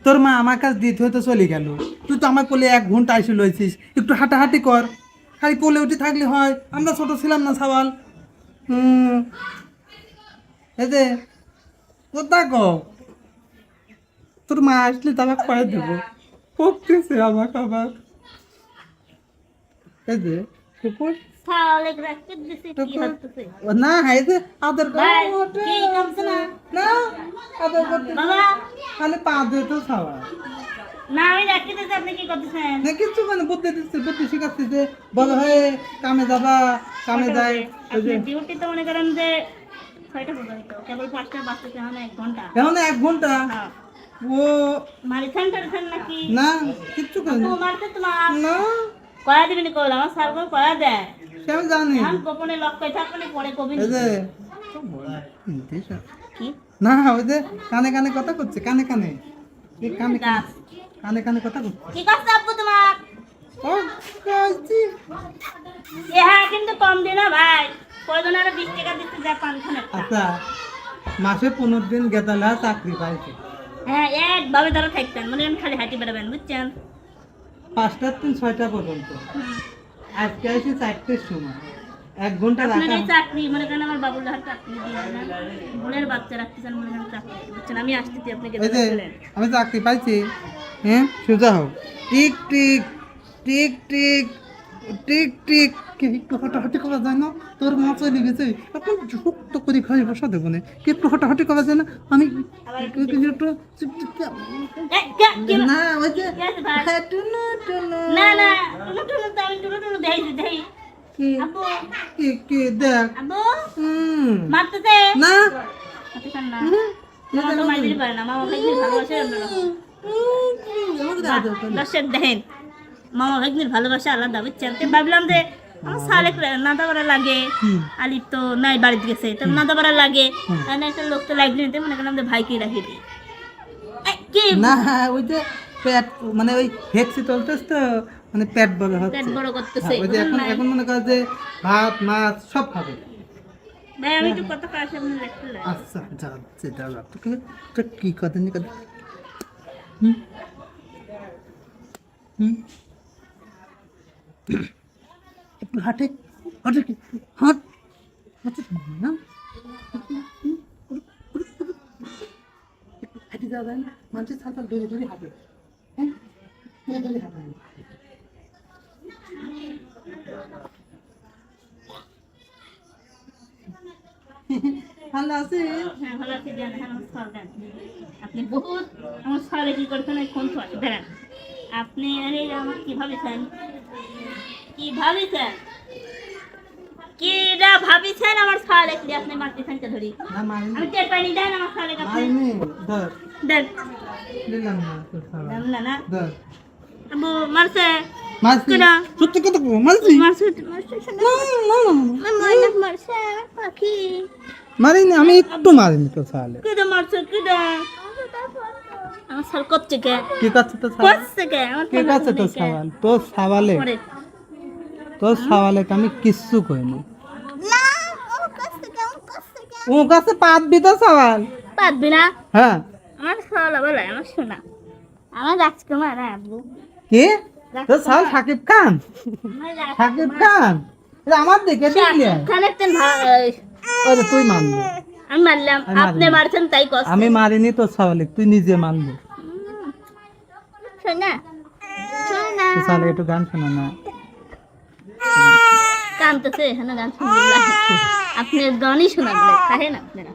তোর মা আমার কাছে দিতে হয়তো চলে গেল, তুই তো আমার কোলে 1 ঘন্টা এসে লইছিস, একটু হাঁটাহাঁটি কর, খালি কোলে উঠে থাকলে হয়, আমরা ছোট ছিলাম না সাবাল। এই যে কোথা গো, তোর মা আসলে তো আমাকে পায়ে দেবো, পড়তেছে আমাকে আবার। এই যে কুকুর না, এই যে আদর করে না, আদর করতে খালি পা দিয়ে তো খাওয়া না আমি রাখতে দিতে আপনি কি করতেছেন? না কিছু মানে বুদ্ধি দিচ্ছে, বুদ্ধি শিখাচ্ছে যে বলো হয়ে কামে যাবা, কামে যায়। আপনি ডিউটি তো মনে করেন যে 6টা পর্যন্ত, কেবল 5টা বাজতে হয় না 1 ঘন্টা। এখন 1 ঘন্টা হ্যাঁ ও মারিছেন টারিছেন নাকি? না কিচ্ছু করে তো মারতে তোমার না, কয়া দিবি নি কইলাম, আমার স্যার কয়া দেয়। সে আমি জানি। আমি গোপনে লক্ষ্য থাকলে পরে কবি এই যে কি না, ওই যে কানে কানে কথা করছে, কানে কানে এই কানে কানে কানে কানে কথা করছে। কি করছে আব্বু তোমার? ও কাজী এ হ্যাঁ কিন্তু কম দিন না ভাই, প্রয়োজন আরো 20 টাকা দিতে যা পানখান একটা। আচ্ছা, মাসে 15 দিন গেতালা চাকরি পাইছে, হ্যাঁ একভাবে ধরো থাকতেন মনে করেন খালি হাঁটি বেড়াবেন বুঝছেন। 5টার থেকে 6টা পর্যন্ত, আজকে আসি 4টের সময়, 1 ঘন্টা আপনার রাখা। এই চাকরি মনে করেন আমার বাবুর হাতে চাকরি দিয়ে না, বোনের বাচ্চা রাখতেছেন মনে করেন চাকরি বুঝছেন। আমি আসতেছি আপনাকে এই যে বলেছিলেন আমি চাকরি পাইছি, হ্যাঁ সোজা হোক, টিক টিক টিক টিক টিক টিক, কে একটু হাঁটাহাঁটি করা যায় না? তোর মা চলে গেছে, এখন ঝুঁকতো করে খাই বসা দেবো না, কি একটু হাঁটাহাঁটি করা যায় না? আমি একটু না, ওই যে হ্যাঁ, টুনু টুনু না না টুনু টুনু তো আমি টুনু টুনু দেই দেই কি আব্বু কি কি দেখ, আব্বু হুম মারতেছে না মারতেছেন না, মামা তো মাইদিতে পারে না, মামা ভাইদের ভালোবাসে অন্যরকম। দর্শক দেখেন মামা ভাগ্নির ভালোবাসা আলাদা বুঝছেন। তো ভাবলাম যে আমার সালে নাদা বাড়া লাগে, আলিপ তো নাই বাড়িতে গেছে, তো নাদা বাড়া লাগে, আর না একটা লোক তো লাগবে নিতে মনে করলাম যে ভাইকে রাখি দিই। কি না, ওই যে পেট মানে ওই হেক্সি চলতেছ তো, মানে পেট বড় হচ্ছে, পেট বড় করতেছে হ্যাঁ, ওই যে এখন এখন মনে করে যে ভাত মাছ সব খাবে। ভাই আমি একটু কথা কার সামনে রাখতে লাগে। আচ্ছা যাচ্ছে দাদা, তোকে তো কি কথা নি কথা, হুম হুম একটু হাঁটে হাঁটে হাঁট হাঁটে না, হাঁটে যাওয়া যায় না, মানুষের ছাতা ধরে ধরে হাঁটে, হ্যাঁ ধরে ধরে হাঁটে। ভালো আছে, হ্যাঁ ভালো আছি জান, হ্যাঁ আমার সল দেন। আপনি বহুত আমার সলে কি করছেন কোন সল দেন আপনি? আরে আমার কি ভাবিছেন, কি ভাবিছেন, কিরা ভাবিছেন আমার সলে কি আপনি মারতেছেন কে ধরি? না মারিনি আমি টের পাইনি দেন আমার সলে কাছে মারিনি, ধর দেন দিলাম না তোর খাবার, দেন না না ধর আবু মারছে মারছি, কেডা? সত্যি কথা বল, মারছি মারছে মারছে না না না মারছে মারছে পাখি মারিনি, আমি একটু মারিনি তোর সালে। কেডা মারছে কেডা? আমার সল করছে কে কি করছে তোর সালে, করছে কে আমার কি করছে তোর সাবাল, তোর সাবালে, পরে তোর সাবালে আমি কিচ্ছু কইনি। না ও করছে কে ও করছে কে ও কাছে পাতবি তো সাবাল, পারবি না হ্যাঁ আমার সলা বলে আমার শোনা আমার রাজকুমার আব্বু কি তোর সাল সাকিব খান, আমার সাকিব খান এটা আমার দেখে দেখলি, খানের তেন ভাই ওই যে তুই মানবি, আমি মারলাম আমি আপনি মারিনি। মারছেন তাই কষ্ট আমি মারিনি তোর সাবালে, তুই নিজে মানবি। শোনা শোনা তোর সালে একটু গান শোনা না, কানতেছে হ্যাঁ গান শুনলাম আপনি গানই শোনাবেন তাই না আপনারা